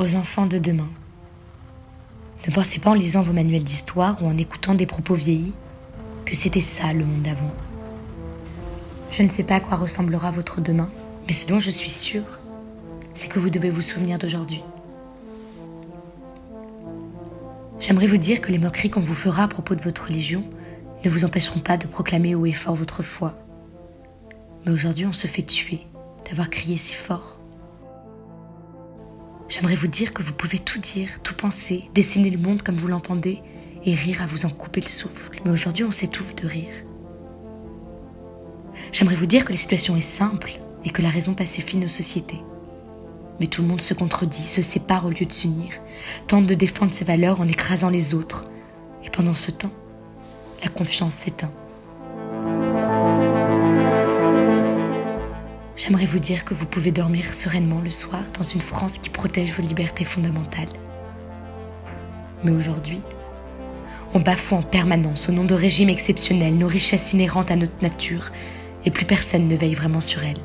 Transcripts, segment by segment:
aux enfants de demain. Ne pensez pas en lisant vos manuels d'histoire ou en écoutant des propos vieillis que c'était ça le monde d'avant. Je ne sais pas à quoi ressemblera votre demain, mais ce dont je suis sûre, c'est que vous devez vous souvenir d'aujourd'hui. J'aimerais vous dire que les moqueries qu'on vous fera à propos de votre religion ne vous empêcheront pas de proclamer haut et fort votre foi. Mais aujourd'hui, on se fait tuer d'avoir crié si fort. J'aimerais vous dire que vous pouvez tout dire, tout penser, dessiner le monde comme vous l'entendez et rire à vous en couper le souffle. Mais aujourd'hui, on s'étouffe de rire. J'aimerais vous dire que la situation est simple et que la raison pacifie nos sociétés. Mais tout le monde se contredit, se sépare au lieu de s'unir, tente de défendre ses valeurs en écrasant les autres. Et pendant ce temps, la confiance s'éteint. J'aimerais vous dire que vous pouvez dormir sereinement le soir dans une France qui protège vos libertés fondamentales. Mais aujourd'hui, on bafoue en permanence au nom de régimes exceptionnels nos richesses inhérentes à notre nature et plus personne ne veille vraiment sur elles.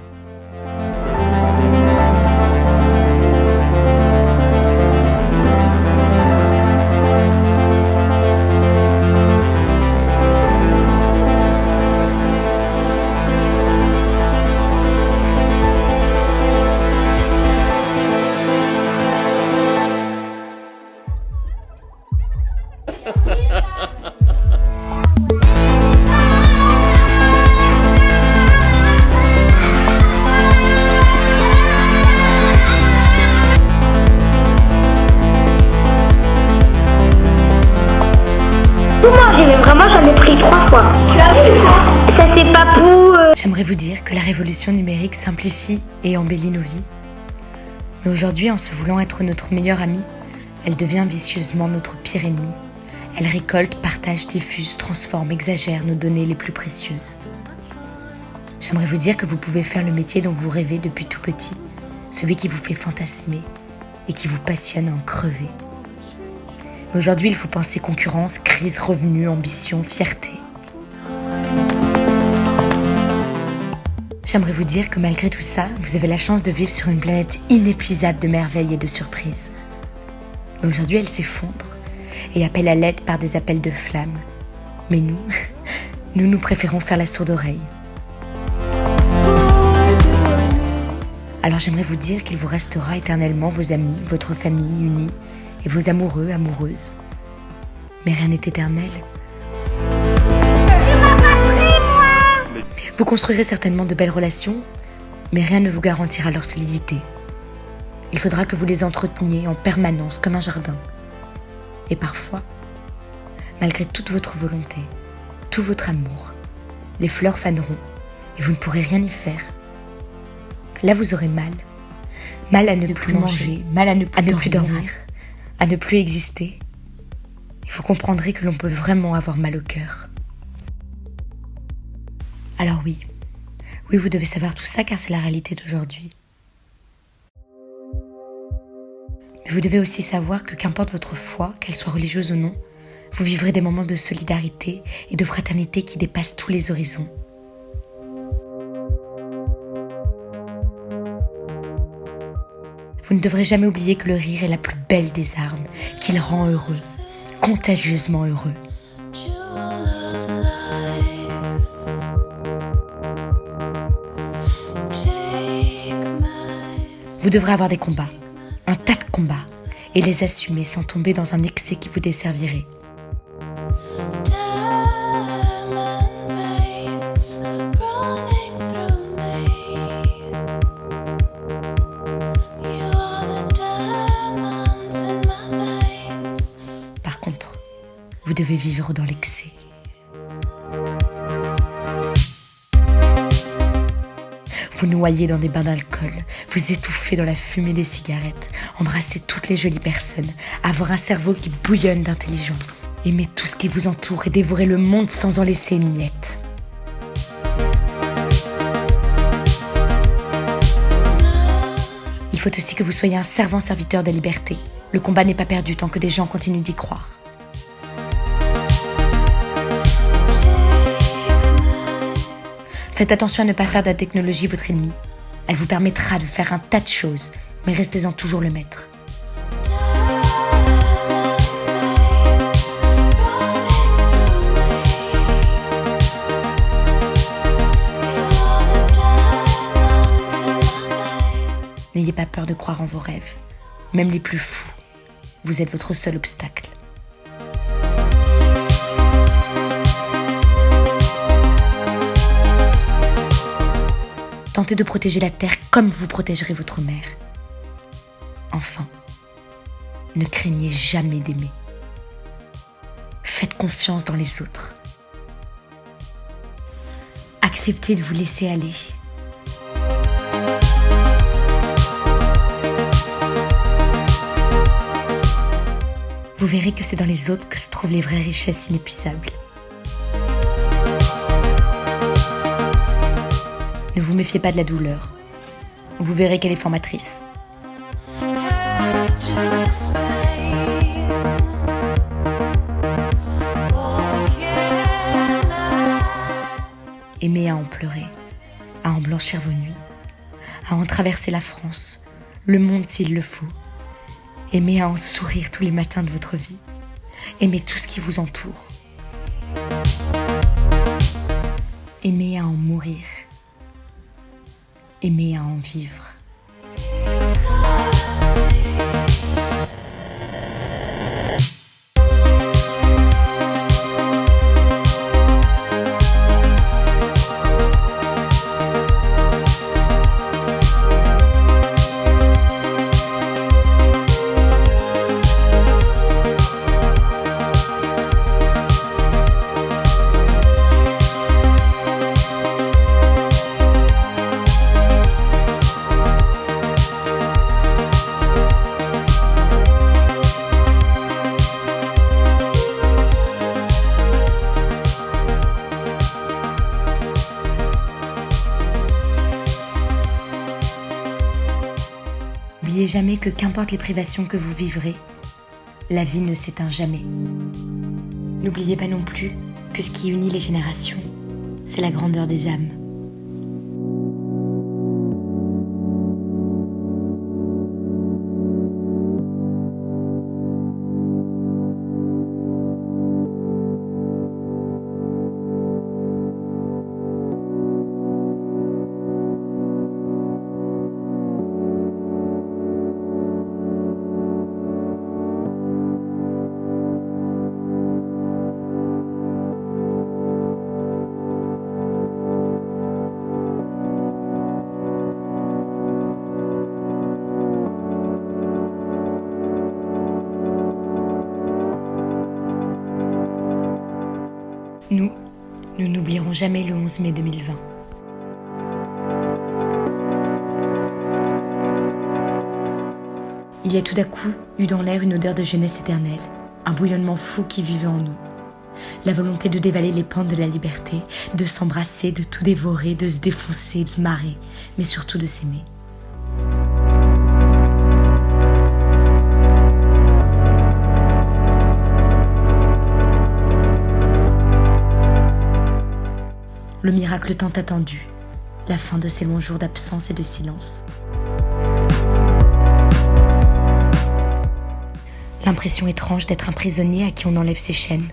Mais vraiment j'en ai pris 3 fois. Tu as vu ça? Ça c'est pas pour... J'aimerais vous dire que la révolution numérique simplifie et embellit nos vies. Mais aujourd'hui, en se voulant être notre meilleure amie, elle devient vicieusement notre pire ennemi. Elle récolte, partage, diffuse, transforme, exagère nos données les plus précieuses. J'aimerais vous dire que vous pouvez faire le métier dont vous rêvez depuis tout petit, celui qui vous fait fantasmer et qui vous passionne à en crever. Mais aujourd'hui, il faut penser concurrence, crise, revenus, ambition, fierté. J'aimerais vous dire que malgré tout ça, vous avez la chance de vivre sur une planète inépuisable de merveilles et de surprises. Mais aujourd'hui, elle s'effondre et appelle à l'aide par des appels de flammes. Mais nous préférons faire la sourde oreille. Alors j'aimerais vous dire qu'il vous restera éternellement vos amis, votre famille unie et vos amoureux, amoureuses. Mais rien n'est éternel. Vous construirez certainement de belles relations, mais rien ne vous garantira leur solidité. Il faudra que vous les entreteniez en permanence comme un jardin. Et parfois, malgré toute votre volonté, tout votre amour, les fleurs faneront et vous ne pourrez rien y faire. Là, vous aurez mal. Mal à ne plus manger, mal à ne plus dormir, à ne plus exister. Et vous comprendrez que l'on peut vraiment avoir mal au cœur. Alors oui, vous devez savoir tout ça car c'est la réalité d'aujourd'hui. Mais vous devez aussi savoir que qu'importe votre foi, qu'elle soit religieuse ou non, vous vivrez des moments de solidarité et de fraternité qui dépassent tous les horizons. Vous ne devrez jamais oublier que le rire est la plus belle des armes, qu'il rend heureux, contagieusement heureux. Vous devrez avoir des combats, un tas de combats, et les assumer sans tomber dans un excès qui vous desservirait. Par contre, vous devez vivre dans l'excès. Vous noyez dans des bains d'alcool, vous étouffez dans la fumée des cigarettes, embrassez toutes les jolies personnes, avoir un cerveau qui bouillonne d'intelligence, aimer tout ce qui vous entoure et dévorer le monde sans en laisser une miette. Il faut aussi que vous soyez un servant serviteur des libertés. Le combat n'est pas perdu tant que des gens continuent d'y croire. Faites attention à ne pas faire de la technologie votre ennemi. Elle vous permettra de faire un tas de choses, mais restez-en toujours le maître. N'ayez pas peur de croire en vos rêves, même les plus fous. Vous êtes votre seul obstacle. Tentez de protéger la terre comme vous protégerez votre mère. Enfin, ne craignez jamais d'aimer. Faites confiance dans les autres. Acceptez de vous laisser aller. Vous verrez que c'est dans les autres que se trouvent les vraies richesses inépuisables. Ne vous méfiez pas de la douleur. Vous verrez qu'elle est formatrice. Aimez à en pleurer, à en blanchir vos nuits, à en traverser la France, le monde s'il le faut. Aimez à en sourire tous les matins de votre vie. Aimez tout ce qui vous entoure. Aimez à en mourir. Aimez à en vivre. N'oubliez jamais que qu'importe les privations que vous vivrez, la vie ne s'éteint jamais. N'oubliez pas non plus que ce qui unit les générations, c'est la grandeur des âmes. Nous n'oublierons jamais le 11 mai 2020. Il y a tout d'un coup eu dans l'air une odeur de jeunesse éternelle, un bouillonnement fou qui vivait en nous. La volonté de dévaler les pentes de la liberté, de s'embrasser, de tout dévorer, de se défoncer, de se marrer, mais surtout de s'aimer. Le miracle tant attendu, la fin de ces longs jours d'absence et de silence. L'impression étrange d'être un prisonnier à qui on enlève ses chaînes.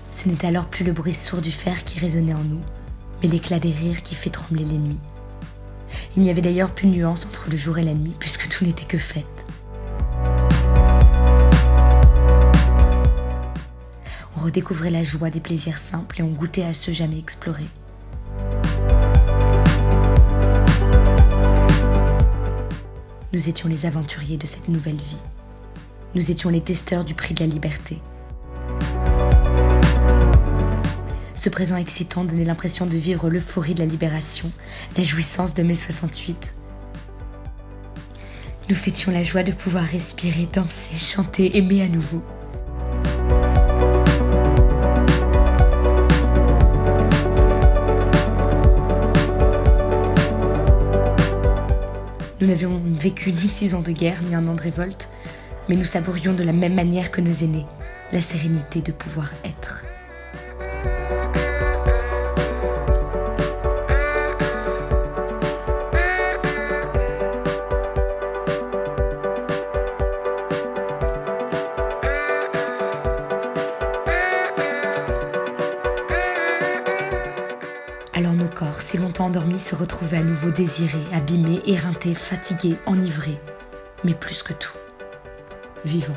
Ce n'est alors plus le bruit sourd du fer qui résonnait en nous, mais l'éclat des rires qui fait trembler les nuits. Il n'y avait d'ailleurs plus de nuance entre le jour et la nuit, puisque tout n'était que fête. On redécouvrait la joie des plaisirs simples et on goûtait à ceux jamais explorés. Nous étions les aventuriers de cette nouvelle vie. Nous étions les testeurs du prix de la liberté. Ce présent excitant donnait l'impression de vivre l'euphorie de la libération, la jouissance de mai 68. Nous fêtions la joie de pouvoir respirer, danser, chanter, aimer à nouveau. Nous n'avions vécu ni 6 ans de guerre, ni un an de révolte, mais nous savourions de la même manière que nos aînés la sérénité de pouvoir être. Alors nos corps si longtemps endormi se retrouver à nouveau désiré, abîmé, éreinté, fatigué, enivré, mais plus que tout, vivant.